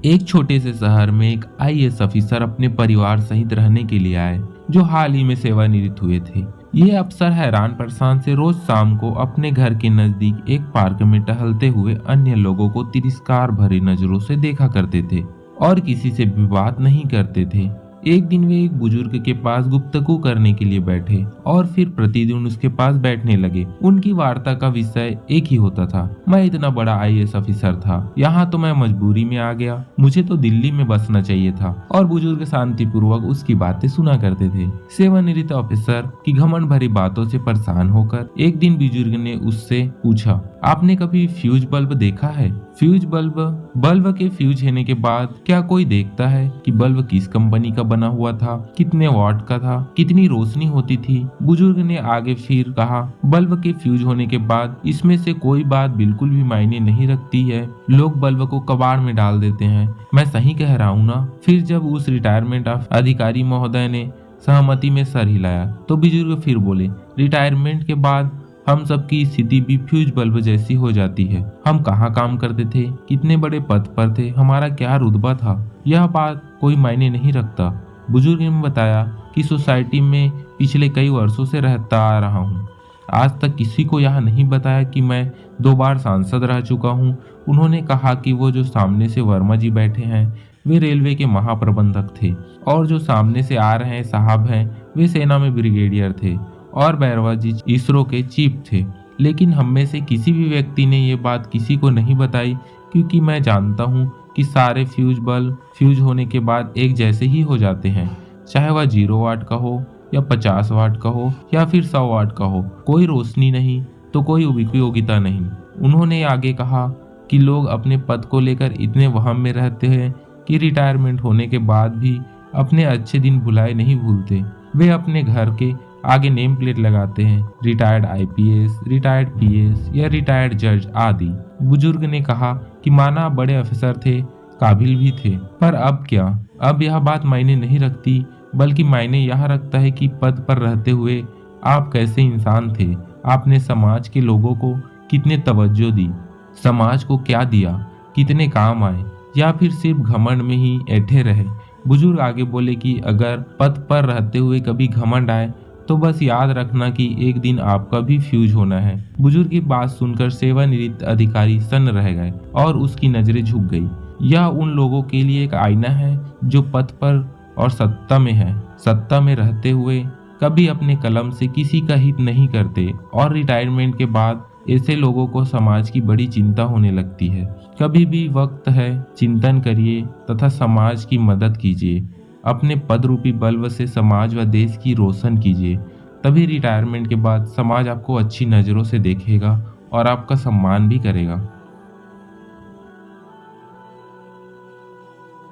एक छोटे से शहर में एक आईएएस अफसर अपने परिवार सहित रहने के लिए आए, जो हाल ही में सेवानिवृत्त हुए थे। ये अफसर हैरान परेशान से रोज शाम को अपने घर के नजदीक एक पार्क में टहलते हुए अन्य लोगों को तिरस्कार भरी नजरों से देखा करते थे और किसी से भी बात नहीं करते थे। एक दिन वे एक बुजुर्ग के पास गुफ्तगू करने के लिए बैठे और फिर प्रतिदिन उसके पास बैठने लगे। उनकी वार्ता का विषय एक ही होता था, मैं इतना बड़ा आईएएस अफसर था, यहाँ तो मैं मजबूरी में आ गया, मुझे तो दिल्ली में बसना चाहिए था। और बुजुर्ग शांतिपूर्वक उसकी बातें सुना करते थे। सेवानिवृत्त अफसर की घमंड भरी बातों से परेशान होकर एक दिन बुजुर्ग ने उससे पूछा, आपने कभी फ्यूज बल्ब देखा है? फ्यूज बल्ब के फ्यूज होने के बाद क्या कोई देखता है कि बल्ब किस कंपनी का बना हुआ था, कितने वाट का था, कितनी रोशनी होती थी? बुजुर्ग ने आगे फिर कहा, बल्ब के फ्यूज होने के बाद इसमें से कोई बात बिल्कुल भी मायने नहीं रखती है, लोग बल्ब को कबाड़ में डाल देते हैं। मैं सही कह रहा हूँ ना? फिर जब उस रिटायरमेंट अधिकारी महोदय ने सहमति में सर हिलाया तो बुजुर्ग फिर बोले, रिटायरमेंट के बाद हम सबकी स्थिति भी फ्यूज बल्ब जैसी हो जाती है। हम कहाँ काम करते थे, कितने बड़े पद पर थे, हमारा क्या रुतबा था, यह बात कोई मायने नहीं रखता। बुजुर्ग ने बताया कि सोसाइटी में पिछले कई वर्षों से रहता आ रहा हूँ। आज तक किसी को यह नहीं बताया कि मैं 2 बार सांसद रह चुका हूँ। उन्होंने कहा कि वो जो सामने से वर्मा जी बैठे हैं वे रेलवे के महाप्रबंधक थे और जो सामने से आ रहे हैं साहब हैं वे सेना में ब्रिगेडियर थे और बैरवा जी इसरो के चीफ थे। लेकिन हम में से किसी भी व्यक्ति ने ये बात किसी को नहीं बताई, क्योंकि मैं जानता हूँ कि सारे फ्यूज बल्ब फ्यूज होने के बाद एक जैसे ही हो जाते हैं, चाहे वह 0 वाट का हो या 50 वाट का हो या फिर 100 वाट का हो। कोई रोशनी नहीं तो कोई उपयोगिता नहीं। उन्होंने आगे कहा कि लोग अपने पद को लेकर इतने वहम में रहते हैं कि रिटायरमेंट होने के बाद भी अपने अच्छे दिन भुलाए नहीं भूलते। वे अपने घर के आगे नेम प्लेट लगाते हैं, रिटायर्ड आईपीएस, रिटायर्ड पीएस या रिटायर्ड जज आदि। बुजुर्ग ने कहा कि माना बड़े अफसर थे, काबिल भी थे, पर अब क्या? अब यह बात मायने नहीं रखती, बल्कि मायने यह रखता है कि पद पर रहते हुए आप कैसे इंसान थे, आपने समाज के लोगों को कितने तवज्जो दी, समाज को क्या दिया, कितने काम आए, या फिर सिर्फ घमंड में ही ऐठे रहे। बुजुर्ग आगे बोले कि अगर पद पर रहते हुए कभी घमंड आए तो बस याद रखना कि एक दिन आपका भी फ्यूज होना है। बुजुर्ग की बात सुनकर सेवानिवृत्त अधिकारी सन्न रह गए और उसकी नजरें झुक गई। यह उन लोगों के लिए एक आईना है जो पद पर और सत्ता में है, सत्ता में रहते हुए कभी अपने कलम से किसी का हित नहीं करते और रिटायरमेंट के बाद ऐसे लोगों को समाज की बड़ी चिंता होने लगती है। कभी भी वक्त है, चिंतन करिए तथा समाज की मदद कीजिए। अपने पद रूपी बल्ब से समाज व देश की रोशन कीजिए, तभी रिटायरमेंट के बाद समाज आपको अच्छी नज़रों से देखेगा और आपका सम्मान भी करेगा।